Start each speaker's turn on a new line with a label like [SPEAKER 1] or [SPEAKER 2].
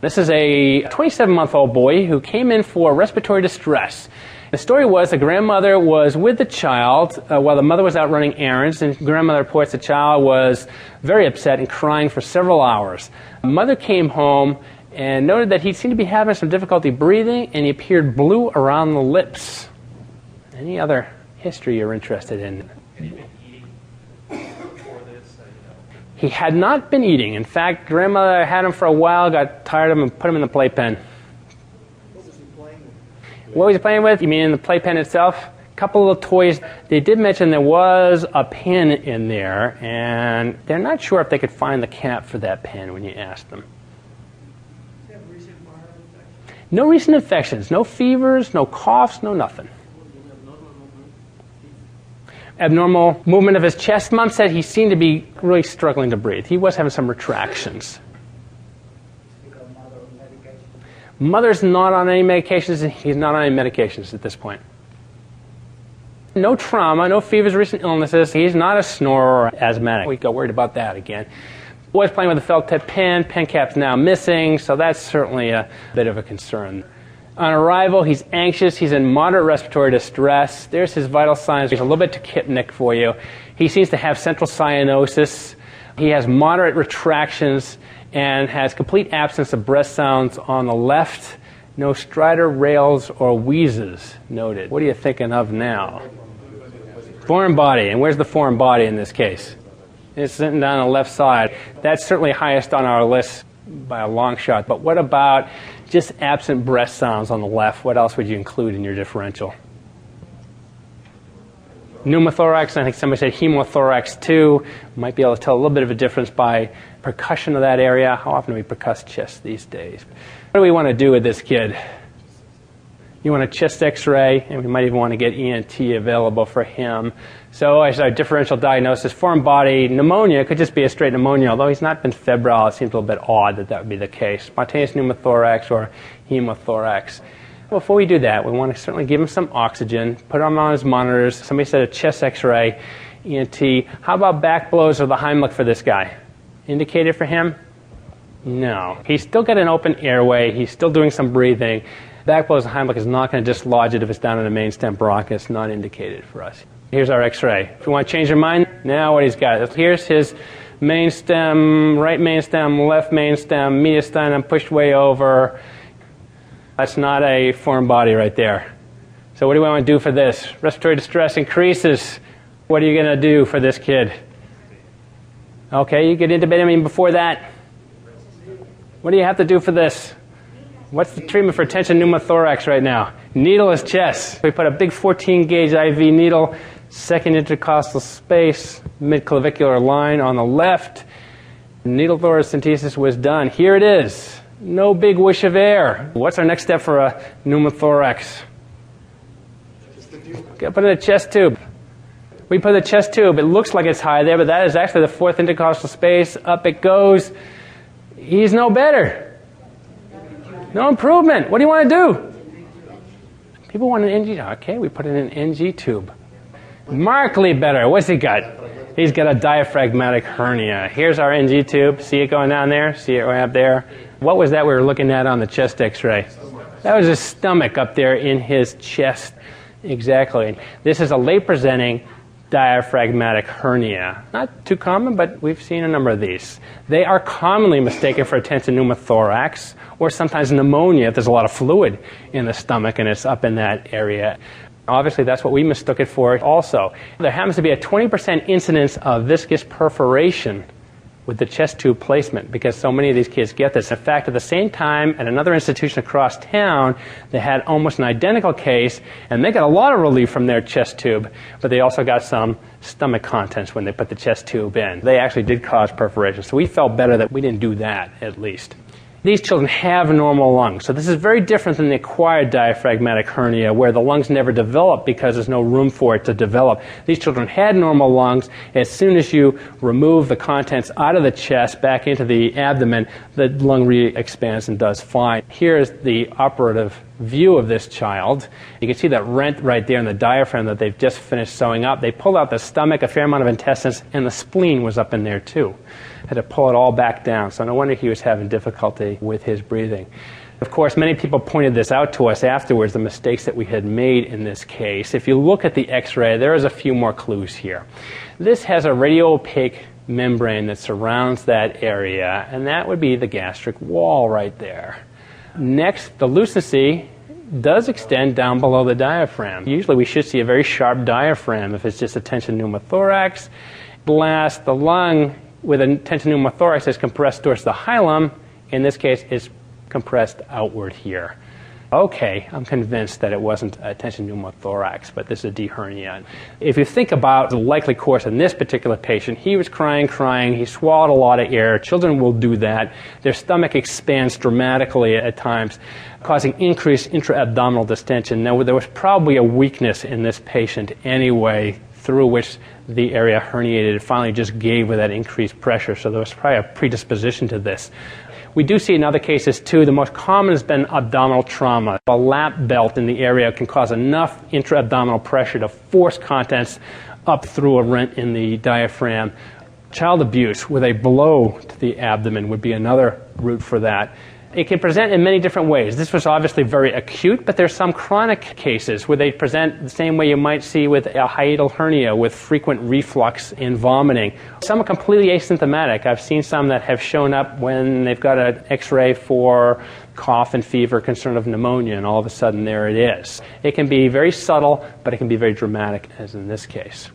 [SPEAKER 1] This is a 27-month-old boy who came in for respiratory distress. The story was the grandmother was with the child while the mother was out running errands, and grandmother reports the child was very upset and crying for several hours. The mother came home and noted that he seemed to be having some difficulty breathing, and he appeared blue around the lips. Any other history you're interested in? He had not been eating. In fact, grandmother had him for a while, got tired of him, and put him in the playpen.
[SPEAKER 2] What was he playing with?
[SPEAKER 1] What was he playing with? You mean in the playpen itself? A couple of toys. They did mention there was a pen in there, and they're not sure if they could find the cap for that pen when you asked them.
[SPEAKER 2] Does he have recent viral infections?
[SPEAKER 1] No recent infections, no fevers, no coughs, no nothing. Abnormal movement of his chest. Mom said he seemed to be really struggling to breathe. He was having some retractions. Mother's not on any medications, and he's not on any medications at this point. No trauma, no fevers, recent illnesses. He's not a snorer or asthmatic. We got worried about that again. Boy's playing with a felt tip pen. Pen cap's now missing, so that's certainly a bit of a concern. On arrival, he's anxious. He's in moderate respiratory distress. There's his vital signs. He's a little bit tachypnic for you. He seems to have central cyanosis. He has moderate retractions and has complete absence of breath sounds on the left. No stridor, rails, or wheezes noted. What are you thinking of now? Foreign body. And where's the foreign body in this case? It's sitting down on the left side. That's certainly highest on our list by a long shot. But what about just absent breath sounds on the left? What else would you include in your differential? Pneumothorax, I think somebody said hemothorax too. Might be able to tell a little bit of a difference by percussion of that area. How often do we percuss chest these days? What do we want to do with this kid? You want a chest x-ray, and we might even want to get ENT available for him. So as our differential diagnosis, foreign body pneumonia could just be a straight pneumonia, although he's not been febrile. It seems a little bit odd that that would be the case. Spontaneous pneumothorax or hemothorax. Before we do that, we want to certainly give him some oxygen, put him on his monitors. Somebody said a chest x-ray, ENT. How about back blows or the Heimlich for this guy? Indicated for him? No. He's still got an open airway. He's still doing some breathing. Back blows and Heimlich is not going to dislodge it if it's down in the main stem bronchus. Not indicated for us. Here's our x-ray. If you want to change your mind, now what he's got. Here's his main stem, right main stem, left main stem, mediastinum pushed way over. That's not a foreign body right there. So what do we want to do for this? Respiratory distress increases. What are you going to do for this kid? Okay, you get intubate him even before that. What do you have to do for this? What's the treatment for tension pneumothorax right now? Needleless chest. We put a big 14-gauge IV needle, second intercostal space, mid-clavicular line on the left. Needle thoracentesis was done. Here it is. No big whoosh of air. What's our next step for a pneumothorax? Put in a chest tube. We put a chest tube. It looks like it's high there, but that is actually the fourth intercostal space. Up it goes. He's no better. No improvement. What do you want to do? People want an NG. Okay, we put in an NG tube. Markedly better. What's he got? He's got a diaphragmatic hernia. Here's our NG tube. See it going down there? See it right up there? What was that we were looking at on the chest x-ray? That was his stomach up there in his chest. Exactly. This is a late presenting diaphragmatic hernia. Not too common, but we've seen a number of these. They are commonly mistaken for a tension pneumothorax or sometimes pneumonia if there's a lot of fluid in the stomach and it's up in that area. Obviously, that's what we mistook it for also. There happens to be a 20% incidence of viscous perforation with the chest tube placement because so many of these kids get this. In fact, at the same time, at another institution across town, they had almost an identical case, and they got a lot of relief from their chest tube, but they also got some stomach contents when they put the chest tube in. They actually did cause perforation, so we felt better that we didn't do that, at least. These children have normal lungs, so this is very different than the acquired diaphragmatic hernia where the lungs never develop because there's no room for it to develop. These children had normal lungs. As soon as you remove the contents out of the chest back into the abdomen, the lung re-expands and does fine. Here's the operative view of this child. You can see that rent right there in the diaphragm that they've just finished sewing up. They pulled out the stomach, a fair amount of intestines, and the spleen was up in there too. Had to pull it all back down, so no wonder he was having difficulty with his breathing. Of course, many people pointed this out to us afterwards, the mistakes that we had made in this case. If you look at the x-ray, there is a few more clues here. This has a radio-opaque membrane that surrounds that area, and that would be the gastric wall right there. Next, the lucency does extend down below the diaphragm. Usually we should see a very sharp diaphragm if it's just a tension pneumothorax. Last, the lung with a tension pneumothorax is compressed towards the hilum. In this case, it's compressed outward here. Okay, I'm convinced that it wasn't a tension pneumothorax, but this is a D hernia. If you think about the likely course in this particular patient, he was crying, he swallowed a lot of air. Children will do that. Their stomach expands dramatically at times, causing increased intra-abdominal distension. Now, there was probably a weakness in this patient anyway, through which the area herniated. It finally just gave with that increased pressure, so there was probably a predisposition to this. We do see in other cases too, the most common has been abdominal trauma. A lap belt in the area can cause enough intra-abdominal pressure to force contents up through a rent in the diaphragm. Child abuse with a blow to the abdomen would be another route for that. It can present in many different ways. This was obviously very acute, but there's some chronic cases where they present the same way you might see with a hiatal hernia with frequent reflux and vomiting. Some are completely asymptomatic. I've seen some that have shown up when they've got an x-ray for cough and fever, concern of pneumonia, and all of a sudden there it is. It can be very subtle, but it can be very dramatic, as in this case.